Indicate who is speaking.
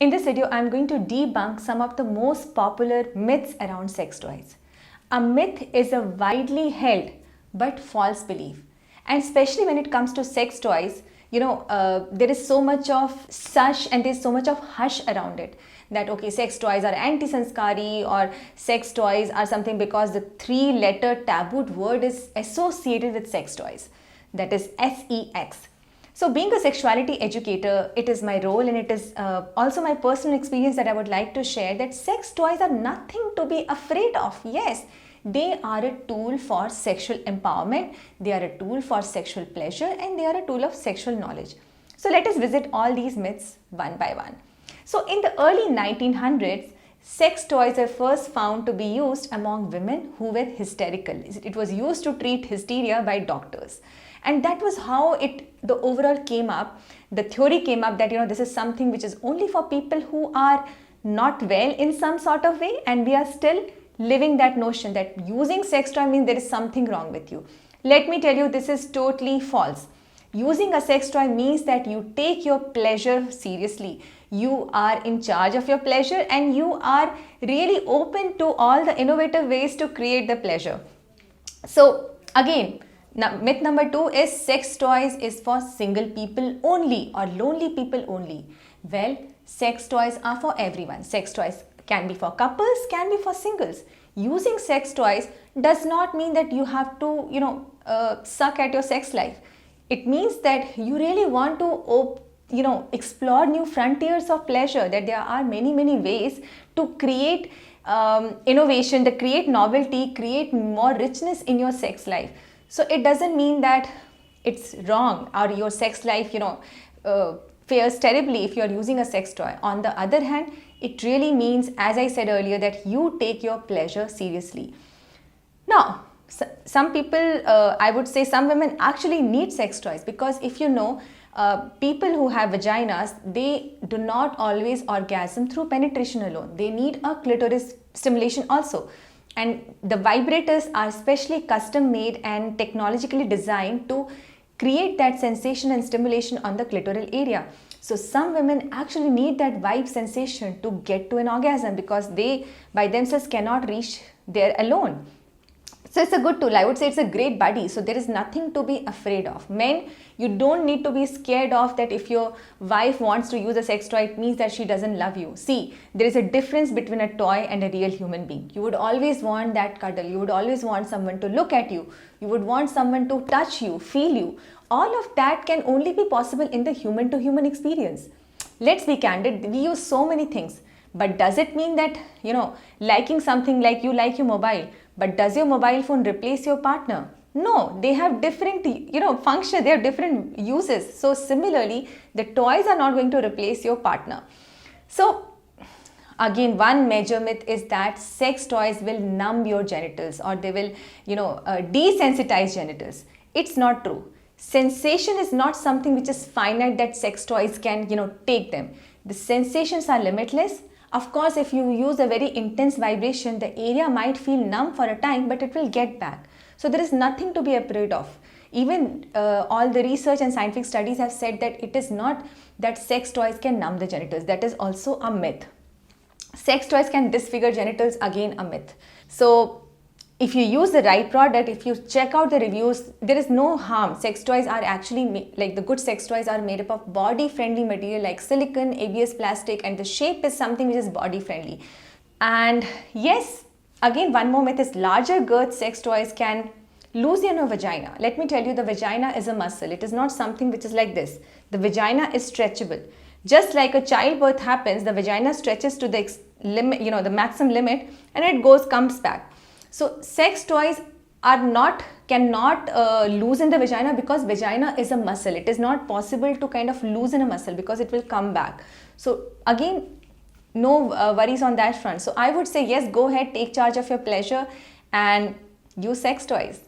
Speaker 1: In this video, I'm going to debunk some of the most popular myths around sex toys. A myth is a widely held but false belief. And especially when it comes to sex toys, there is so much of sush and there's so much of hush around it. That okay, sex toys are anti-sanskari or sex toys are something because the three-letter tabooed word is associated with sex toys. That is sex. So being a sexuality educator, it is my role and it is also my personal experience that I would like to share that sex toys are nothing to be afraid of. Yes, they are a tool for sexual empowerment, they are a tool for sexual pleasure and they are a tool of sexual knowledge. So let us visit all these myths one by one. So in the early 1900s, sex toys were first found to be used among women who were hysterical. It was used to treat hysteria by doctors. And that was how the overall came up. The theory came up that this is something which is only for people who are not well in some sort of way, and we are still living that notion that using sex toy means there is something wrong with you. Let me tell you, this is totally false. Using a sex toy means that you take your pleasure seriously. You are in charge of your pleasure and you are really open to all the innovative ways to create the pleasure. So again, myth number 2 is sex toys is for single people only or lonely people only. Well, sex toys are for everyone. Sex toys can be for couples, can be for singles. Using sex toys does not mean that you have to, suck at your sex life. It means that you really want to, explore new frontiers of pleasure, that there are many, many ways to create innovation, to create novelty, create more richness in your sex life. So it doesn't mean that it's wrong or your sex life, fares terribly if you're using a sex toy. On the other hand, it really means, as I said earlier, that you take your pleasure seriously. Now, some people, I would say some women actually need sex toys because if people who have vaginas, they do not always orgasm through penetration alone. They need a clitoris stimulation also. And the vibrators are specially custom made and technologically designed to create that sensation and stimulation on the clitoral area. So some women actually need that vibe sensation to get to an orgasm because they by themselves cannot reach there alone. So it's a good tool. I would say it's a great buddy. So there is nothing to be afraid of. Men, you don't need to be scared of that if your wife wants to use a sex toy, it means that she doesn't love you. See, there is a difference between a toy and a real human being. You would always want that cuddle. You would always want someone to look at you. You would want someone to touch you, feel you. All of that can only be possible in the human-to-human experience. Let's be candid. We use so many things. But does it mean that, liking something like you like your mobile, but does your mobile phone replace your partner? No, they have different, function, they have different uses. So similarly, the toys are not going to replace your partner. So again, one major myth is that sex toys will numb your genitals or they will, desensitize genitals. It's not true. Sensation is not something which is finite that sex toys can, take them. The sensations are limitless. Of course, if you use a very intense vibration, the area might feel numb for a time, but it will get back. So there is nothing to be afraid of. Even all the research and scientific studies have said that it is not that sex toys can numb the genitals. That is also a myth. Sex toys can disfigure genitals, again a myth. So if you use the right product, if you check out the reviews, there is no harm. Sex toys are actually, the good sex toys are made up of body-friendly material like silicone, ABS plastic, and the shape is something which is body-friendly. And yes, again, one more myth is larger girth sex toys can loosen your vagina. Let me tell you, the vagina is a muscle. It is not something which is like this. The vagina is stretchable. Just like a childbirth happens, the vagina stretches to the limit, the maximum limit, and it comes back. So sex toys cannot loosen the vagina because vagina is a muscle. It is not possible to kind of loosen a muscle because it will come back. So again, no worries on that front. So I would say yes, go ahead, take charge of your pleasure and use sex toys.